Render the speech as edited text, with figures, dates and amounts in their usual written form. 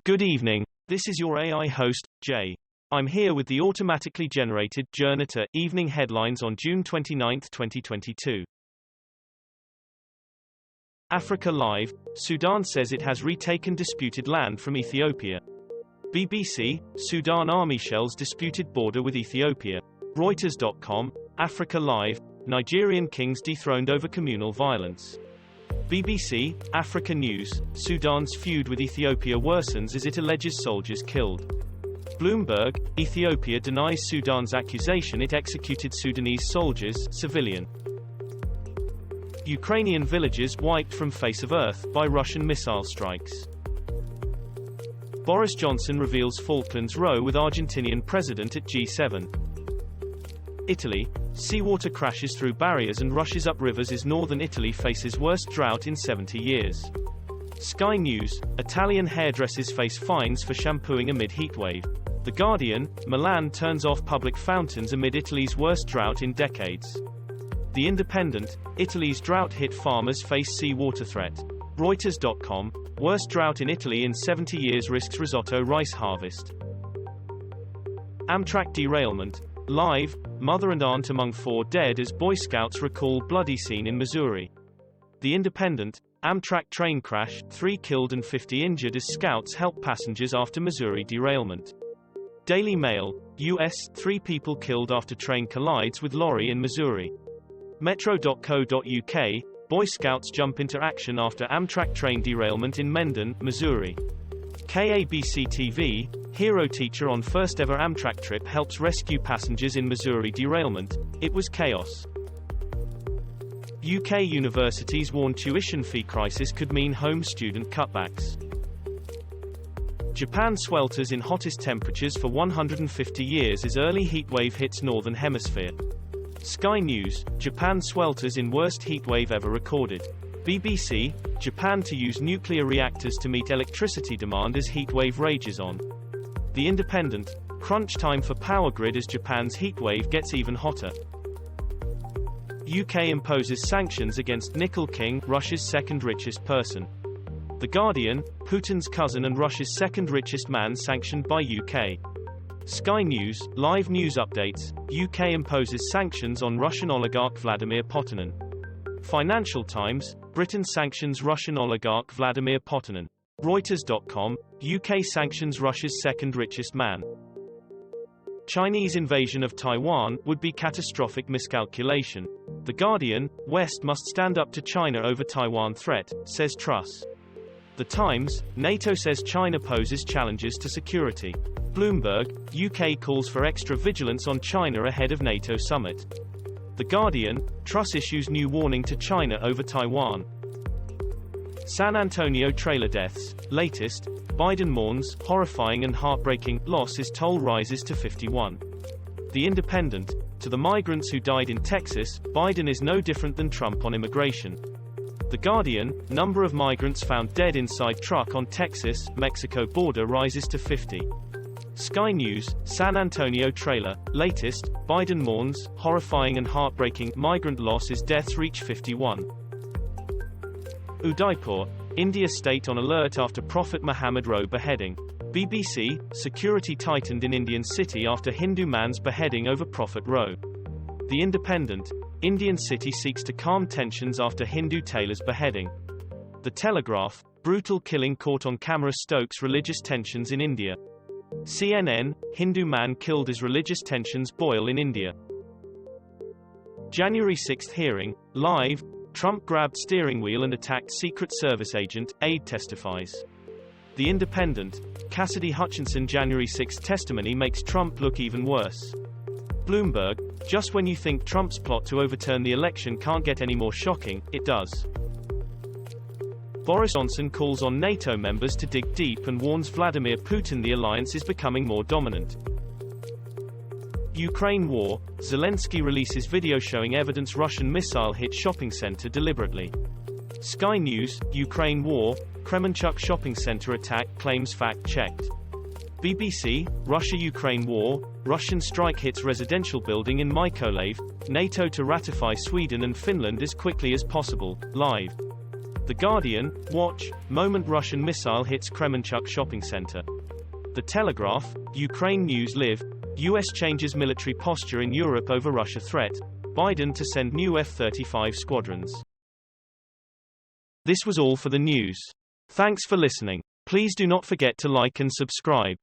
Good evening, this is your AI host, Jay. I'm here with the automatically generated Journato evening headlines on June 29, 2022. Africa Live, Sudan says it has retaken disputed land from Ethiopia. BBC, Sudan army shells disputed border with Ethiopia. Reuters.com, Africa Live, Nigerian kings dethroned over communal violence. BBC, Africa News, Sudan's feud with Ethiopia worsens as it alleges soldiers killed. Bloomberg, Ethiopia denies Sudan's accusation it executed Sudanese soldiers, civilian. Ukrainian villages wiped from face of earth by Russian missile strikes. Boris Johnson reveals Falklands row with Argentinian president at G7. Italy, seawater crashes through barriers and rushes up rivers as northern Italy faces worst drought in 70 years. Sky News, Italian hairdressers face fines for shampooing amid heatwave. The Guardian, Milan turns off public fountains amid Italy's worst drought in decades. The Independent, Italy's drought-hit farmers face seawater threat. Reuters.com, worst drought in Italy in 70 years risks risotto rice harvest. Amtrak derailment. Live, mother and aunt among 4 dead as Boy Scouts recall bloody scene in Missouri. The Independent, Amtrak train crash, 3 killed and 50 injured as Scouts help passengers after Missouri derailment. Daily Mail, U.S., 3 people killed after train collides with lorry in Missouri. Metro.co.uk, Boy Scouts jump into action after Amtrak train derailment in Mendon, Missouri. KABC-TV, hero teacher on first ever Amtrak trip helps rescue passengers in Missouri derailment. It was chaos. UK universities warn tuition fee crisis could mean home student cutbacks. Japan swelters in hottest temperatures for 150 years as early heatwave hits northern hemisphere. Sky News, Japan swelters in worst heatwave ever recorded. BBC, Japan to use nuclear reactors to meet electricity demand as heatwave rages on. The Independent, crunch time for power grid as Japan's heatwave gets even hotter. UK imposes sanctions against Nickel King, Russia's second richest person. The Guardian, Putin's cousin and Russia's second richest man sanctioned by UK. Sky News, live news updates, UK imposes sanctions on Russian oligarch Vladimir Putin. Financial Times, Britain sanctions Russian oligarch Vladimir Putin. Reuters.com, UK sanctions Russia's second richest man. Chinese invasion of Taiwan would be catastrophic miscalculation. The Guardian, West must stand up to China over Taiwan threat, says Truss. The Times, NATO says China poses challenges to security. Bloomberg, UK calls for extra vigilance on China ahead of NATO summit. The Guardian, Truss issues new warning to China over Taiwan. San Antonio trailer deaths, latest, Biden mourns, horrifying and heartbreaking, loss as toll rises to 51. The Independent, to the migrants who died in Texas, Biden is no different than Trump on immigration. The Guardian, number of migrants found dead inside truck on Texas-Mexico border rises to 50. Sky News, San Antonio trailer, latest, Biden mourns, horrifying and heartbreaking, migrant loss as deaths reach 51. Udaipur, India state on alert after Prophet Muhammad row beheading. BBC, security tightened in Indian city after Hindu man's beheading over Prophet row. The Independent, Indian city seeks to calm tensions after Hindu tailor's beheading. The Telegraph, brutal killing caught on camera stokes religious tensions in India. CNN, Hindu man killed as religious tensions boil in India. January 6 hearing, live, Trump grabbed steering wheel and attacked Secret Service agent, aide testifies. The Independent, Cassidy Hutchinson January 6 testimony makes Trump look even worse. Bloomberg, just when you think Trump's plot to overturn the election can't get any more shocking, it does. Boris Johnson calls on NATO members to dig deep and warns Vladimir Putin the alliance is becoming more dominant. Ukraine war, Zelenskyy releases video showing evidence Russian missile hit shopping center deliberately. Sky News, Ukraine war, Kremenchuk shopping center attack claims fact-checked. BBC, Russia-Ukraine war, Russian strike hits residential building in Mykolaiv, NATO to ratify Sweden and Finland as quickly as possible, live. The Guardian, watch, moment Russian missile hits Kremenchuk shopping center. The Telegraph, Ukraine news live, US changes military posture in Europe over Russia threat, Biden to send new F-35 squadrons. This was all for the news. Thanks for listening. Please do not forget to like and subscribe.